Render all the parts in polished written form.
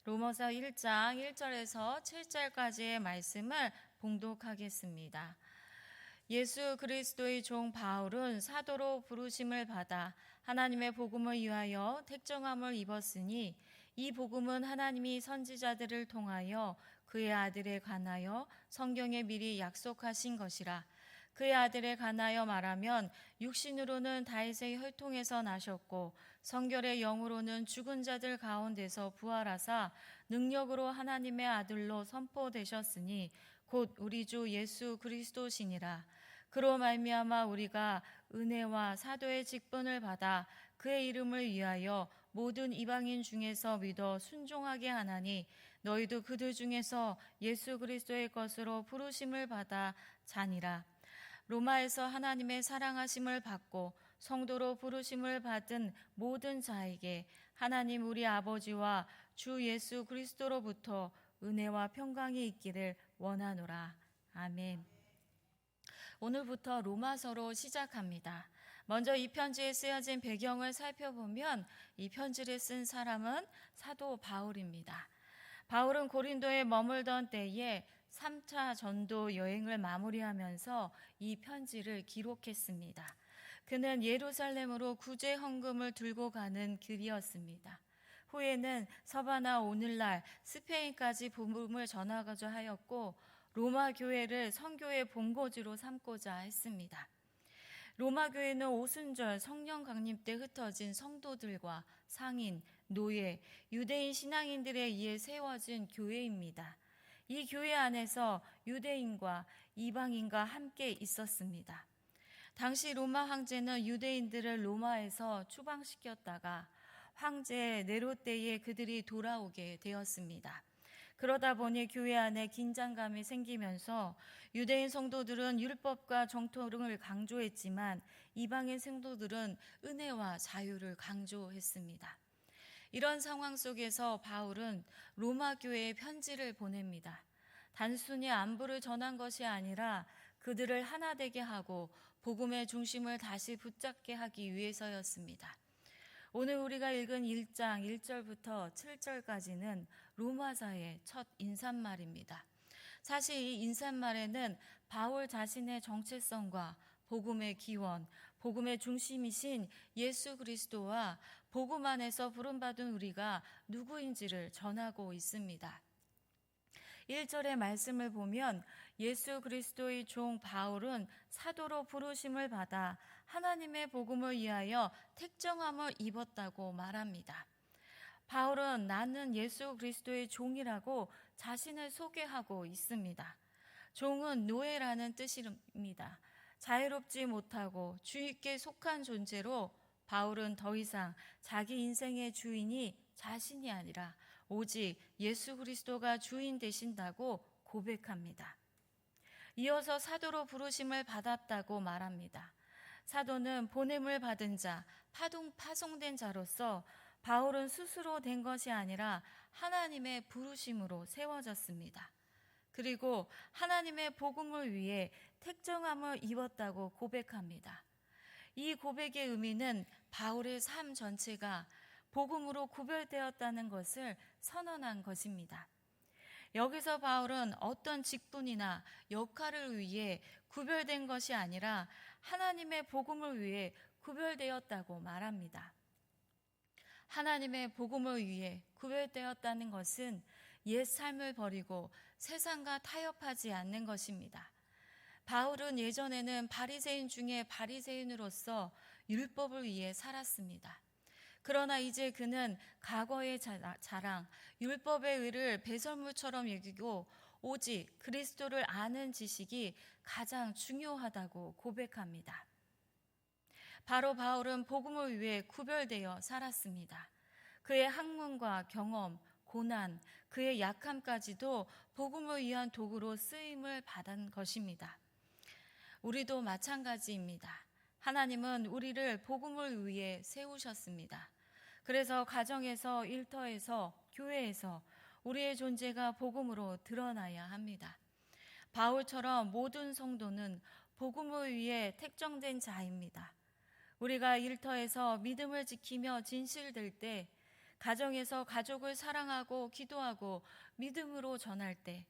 로마서 1장 1절에서 7절까지의 말씀을 봉독하겠습니다. 예수 그리스도의 종 바울은 사도로 부르심을 받아 하나님의 복음을 위하여 택정함을 입었으니 이 복음은 하나님이 선지자들을 통하여 그의 아들에 관하여 성경에 미리 약속하신 것이라. 그의 아들에 관하여 말하면 육신으로는 다윗의 혈통에서 나셨고 성결의 영으로는 죽은 자들 가운데서 부활하사 능력으로 하나님의 아들로 선포되셨으니 곧 우리 주 예수 그리스도시니라. 그로 말미암아 우리가 은혜와 사도의 직분을 받아 그의 이름을 위하여 모든 이방인 중에서 믿어 순종하게 하나니 너희도 그들 중에서 예수 그리스도의 것으로 부르심을 받아 자니라. 로마에서 하나님의 사랑하심을 받고 성도로 부르심을 받은 모든 자에게 하나님 우리 아버지와 주 예수 그리스도로부터 은혜와 평강이 있기를 원하노라. 아멘. 오늘부터 로마서로 시작합니다. 먼저 이 편지에 쓰여진 배경을 살펴보면 이 편지를 쓴 사람은 사도 바울입니다. 바울은 고린도에 머물던 때에 3차 전도 여행을 마무리하면서 이 편지를 기록했습니다. 그는 예루살렘으로 구제 헌금을 들고 가는 길이었습니다. 후에는 서바나 오늘날 스페인까지 복음을 전하고자 하였고 로마 교회를 선교의 본거지로 삼고자 했습니다. 로마 교회는 오순절 성령 강림 때 흩어진 성도들과 상인, 노예, 유대인 신앙인들에 의해 세워진 교회입니다. 이 교회 안에서 유대인과 이방인과 함께 있었습니다. 당시 로마 황제는 유대인들을 로마에서 추방시켰다가 황제 네로 때에 그들이 돌아오게 되었습니다. 그러다 보니 교회 안에 긴장감이 생기면서 유대인 성도들은 율법과 정통을 강조했지만 이방인 성도들은 은혜와 자유를 강조했습니다. 이런 상황 속에서 바울은 로마 교회에 편지를 보냅니다. 단순히 안부를 전한 것이 아니라 그들을 하나 되게 하고 복음의 중심을 다시 붙잡게 하기 위해서였습니다. 오늘 우리가 읽은 1장 1절부터 7절까지는 로마서의 첫 인사말입니다. 사실 이 인사말에는 바울 자신의 정체성과 복음의 기원, 복음의 중심이신 예수 그리스도와 복음 안에서 부름받은 우리가 누구인지를 전하고 있습니다. 1절의 말씀을 보면 예수 그리스도의 종 바울은 사도로 부르심을 받아 하나님의 복음을 위하여 택정함을 입었다고 말합니다. 바울은 나는 예수 그리스도의 종이라고 자신을 소개하고 있습니다. 종은 노예라는 뜻입니다. 자유롭지 못하고 주인께 속한 존재로 바울은 더 이상 자기 인생의 주인이 자신이 아니라 오직 예수 그리스도가 주인 되신다고 고백합니다. 이어서 사도로 부르심을 받았다고 말합니다. 사도는 보냄을 받은 자, 파송된 자로서 바울은 스스로 된 것이 아니라 하나님의 부르심으로 세워졌습니다. 그리고 하나님의 복음을 위해 택정함을 입었다고 고백합니다. 이 고백의 의미는 바울의 삶 전체가 복음으로 구별되었다는 것을 선언한 것입니다. 여기서 바울은 어떤 직분이나 역할을 위해 구별된 것이 아니라 하나님의 복음을 위해 구별되었다고 말합니다. 하나님의 복음을 위해 구별되었다는 것은 옛 삶을 버리고 세상과 타협하지 않는 것입니다. 바울은 예전에는 바리새인 중에 바리새인으로서 율법을 위해 살았습니다. 그러나 이제 그는 과거의 자랑, 율법의 의를 배설물처럼 여기고 오직 그리스도를 아는 지식이 가장 중요하다고 고백합니다. 바로 바울은 복음을 위해 구별되어 살았습니다. 그의 학문과 경험, 고난, 그의 약함까지도 복음을 위한 도구로 쓰임을 받은 것입니다. 우리도 마찬가지입니다. 하나님은 우리를 복음을 위해 세우셨습니다. 그래서 가정에서, 일터에서, 교회에서 우리의 존재가 복음으로 드러나야 합니다. 바울처럼 모든 성도는 복음을 위해 택정된 자입니다. 우리가 일터에서 믿음을 지키며 진실될 때 가정에서 가족을 사랑하고 기도하고 믿음으로 전할 때,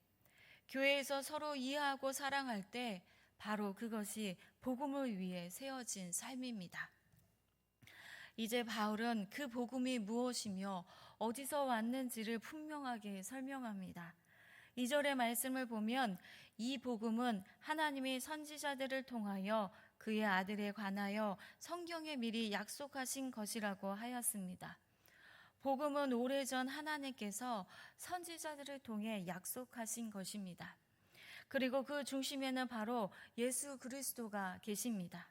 교회에서 서로 이해하고 사랑할 때 바로 그것이 복음을 위해 세워진 삶입니다. 이제 바울은 그 복음이 무엇이며 어디서 왔는지를 분명하게 설명합니다. 2절의 말씀을 보면 이 복음은 하나님이 선지자들을 통하여 그의 아들에 관하여 성경에 미리 약속하신 것이라고 하였습니다. 복음은 오래전 하나님께서 선지자들을 통해 약속하신 것입니다. 그리고 그 중심에는 바로 예수 그리스도가 계십니다.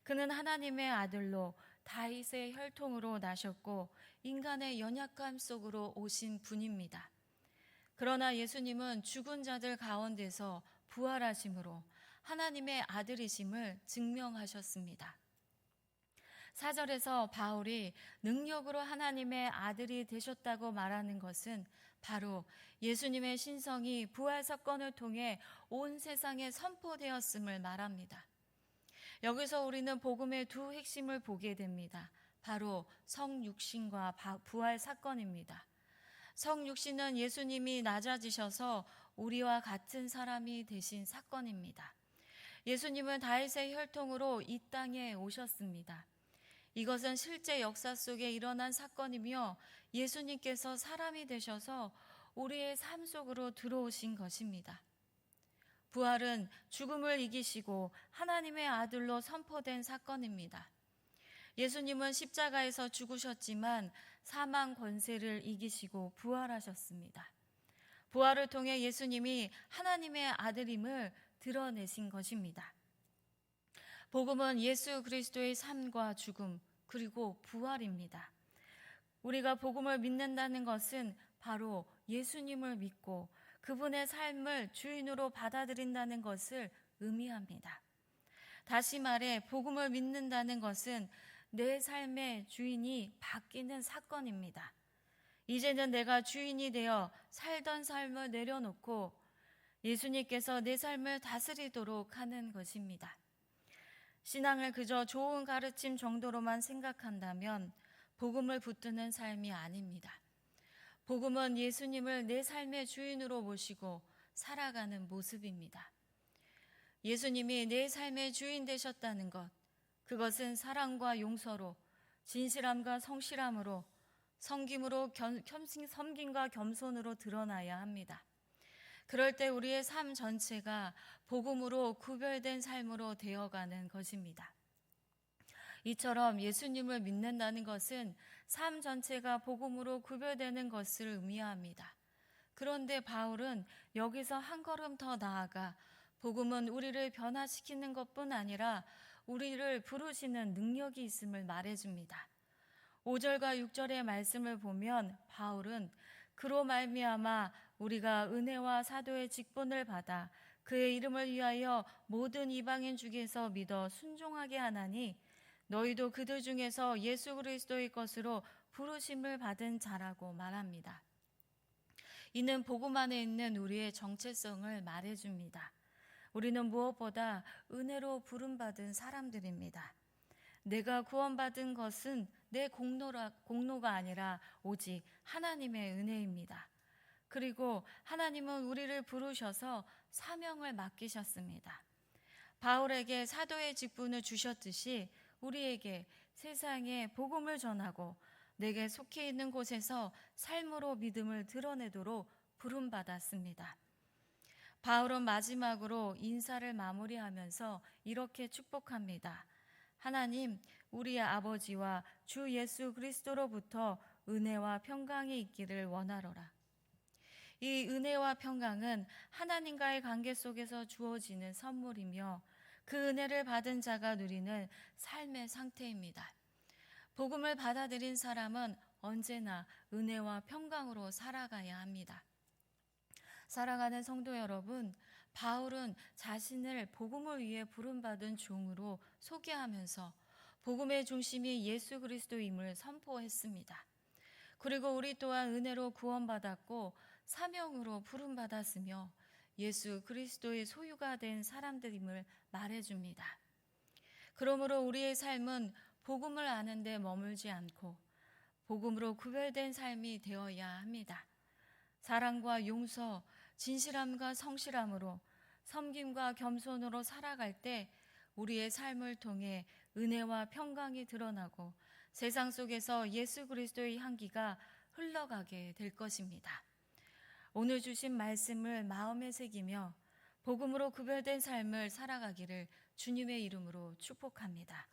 그는 하나님의 아들로 다윗의 혈통으로 나셨고 인간의 연약함 속으로 오신 분입니다. 그러나 예수님은 죽은 자들 가운데서 부활하심으로 하나님의 아들이심을 증명하셨습니다. 4절에서 바울이 능력으로 하나님의 아들이 되셨다고 말하는 것은 바로 예수님의 신성이 부활 사건을 통해 온 세상에 선포되었음을 말합니다. 여기서 우리는 복음의 두 핵심을 보게 됩니다. 바로 성육신과 부활 사건입니다. 성육신은 예수님이 낮아지셔서 우리와 같은 사람이 되신 사건입니다. 예수님은 다윗의 혈통으로 이 땅에 오셨습니다. 이것은 실제 역사 속에 일어난 사건이며 예수님께서 사람이 되셔서 우리의 삶 속으로 들어오신 것입니다. 부활은 죽음을 이기시고 하나님의 아들로 선포된 사건입니다. 예수님은 십자가에서 죽으셨지만 사망 권세를 이기시고 부활하셨습니다. 부활을 통해 예수님이 하나님의 아들임을 드러내신 것입니다. 복음은 예수 그리스도의 삶과 죽음 그리고 부활입니다. 우리가 복음을 믿는다는 것은 바로 예수님을 믿고 그분의 삶을 주인으로 받아들인다는 것을 의미합니다. 다시 말해 복음을 믿는다는 것은 내 삶의 주인이 바뀌는 사건입니다. 이제는 내가 주인이 되어 살던 삶을 내려놓고 예수님께서 내 삶을 다스리도록 하는 것입니다. 신앙을 그저 좋은 가르침 정도로만 생각한다면 복음을 붙드는 삶이 아닙니다. 복음은 예수님을 내 삶의 주인으로 모시고 살아가는 모습입니다. 예수님이 내 삶의 주인 되셨다는 것, 그것은 사랑과 용서로, 진실함과 성실함으로, 섬김과 겸손으로 드러나야 합니다. 그럴 때 우리의 삶 전체가 복음으로 구별된 삶으로 되어가는 것입니다. 이처럼 예수님을 믿는다는 것은 삶 전체가 복음으로 구별되는 것을 의미합니다. 그런데 바울은 여기서 한 걸음 더 나아가 복음은 우리를 변화시키는 것뿐 아니라 우리를 부르시는 능력이 있음을 말해줍니다. 5절과 6절의 말씀을 보면 바울은 그로 말미암아 우리가 은혜와 사도의 직분을 받아 그의 이름을 위하여 모든 이방인 중에서 믿어 순종하게 하나니 너희도 그들 중에서 예수 그리스도의 것으로 부르심을 받은 자라고 말합니다. 이는 복음 안에 있는 우리의 정체성을 말해줍니다. 우리는 무엇보다 은혜로 부름받은 사람들입니다. 내가 구원받은 것은 내 공로가 아니라 오직 하나님의 은혜입니다. 그리고 하나님은 우리를 부르셔서 사명을 맡기셨습니다. 바울에게 사도의 직분을 주셨듯이 우리에게 세상에 복음을 전하고 내게 속해 있는 곳에서 삶으로 믿음을 드러내도록 부름받았습니다. 바울은 마지막으로 인사를 마무리하면서 이렇게 축복합니다. 하나님, 우리의 아버지와 주 예수 그리스도로부터 은혜와 평강이 있기를 원하노라. 이 은혜와 평강은 하나님과의 관계 속에서 주어지는 선물이며 그 은혜를 받은 자가 누리는 삶의 상태입니다. 복음을 받아들인 사람은 언제나 은혜와 평강으로 살아가야 합니다. 사랑하는 성도 여러분, 바울은 자신을 복음을 위해 부름받은 종으로 소개하면서 복음의 중심이 예수 그리스도임을 선포했습니다. 그리고 우리 또한 은혜로 구원받았고 사명으로 부름받았으며 예수 그리스도의 소유가 된 사람들임을 말해줍니다. 그러므로 우리의 삶은 복음을 아는 데 머물지 않고 복음으로 구별된 삶이 되어야 합니다. 사랑과 용서, 진실함과 성실함으로 섬김과 겸손으로 살아갈 때 우리의 삶을 통해 은혜와 평강이 드러나고 세상 속에서 예수 그리스도의 향기가 흘러가게 될 것입니다. 오늘 주신 말씀을 마음에 새기며 복음으로 구별된 삶을 살아가기를 주님의 이름으로 축복합니다.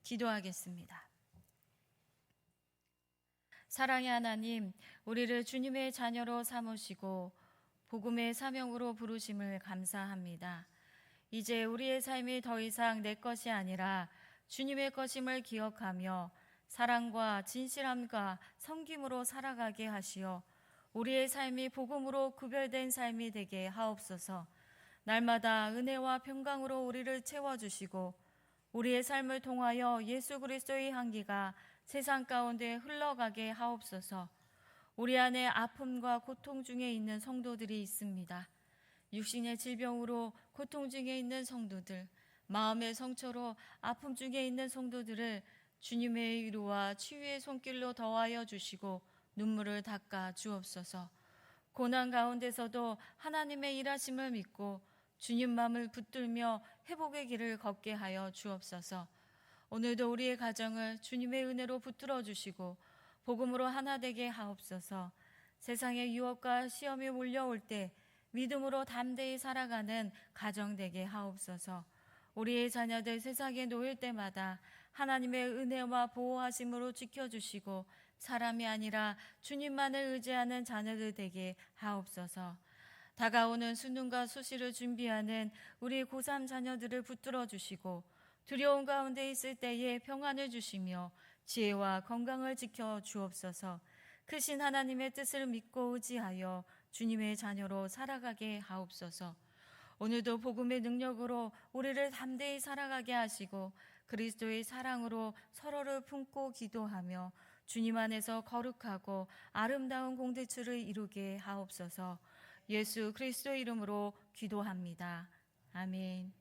기도하겠습니다. 사랑의 하나님, 우리를 주님의 자녀로 삼으시고 복음의 사명으로 부르심을 감사합니다. 이제 우리의 삶이 더 이상 내 것이 아니라 주님의 것임을 기억하며 사랑과 진실함과 섬김으로 살아가게 하시어 우리의 삶이 복음으로 구별된 삶이 되게 하옵소서. 날마다 은혜와 평강으로 우리를 채워주시고 우리의 삶을 통하여 예수 그리스도의 향기가 세상 가운데 흘러가게 하옵소서. 우리 안에 아픔과 고통 중에 있는 성도들이 있습니다. 육신의 질병으로 고통 중에 있는 성도들, 마음의 상처로 아픔 중에 있는 성도들을 주님의 위로와 치유의 손길로 더하여 주시고 눈물을 닦아 주옵소서. 고난 가운데서도 하나님의 일하심을 믿고 주님 마음을 붙들며 회복의 길을 걷게 하여 주옵소서. 오늘도 우리의 가정을 주님의 은혜로 붙들어 주시고 복음으로 하나 되게 하옵소서. 세상의 유혹과 시험이 몰려올 때 믿음으로 담대히 살아가는 가정 되게 하옵소서. 우리의 자녀들 세상에 놓일 때마다 하나님의 은혜와 보호하심으로 지켜주시고 사람이 아니라 주님만을 의지하는 자녀들 되게 하옵소서. 다가오는 수능과 수시를 준비하는 우리 고3 자녀들을 붙들어 주시고 두려움 가운데 있을 때에 평안을 주시며 지혜와 건강을 지켜 주옵소서. 크신 하나님의 뜻을 믿고 의지하여 주님의 자녀로 살아가게 하옵소서. 오늘도 복음의 능력으로 우리를 담대히 살아가게 하시고 그리스도의 사랑으로 서로를 품고 기도하며 주님 안에서 거룩하고 아름다운 공동체를 이루게 하옵소서. 예수 그리스도의 이름으로 기도합니다. 아멘.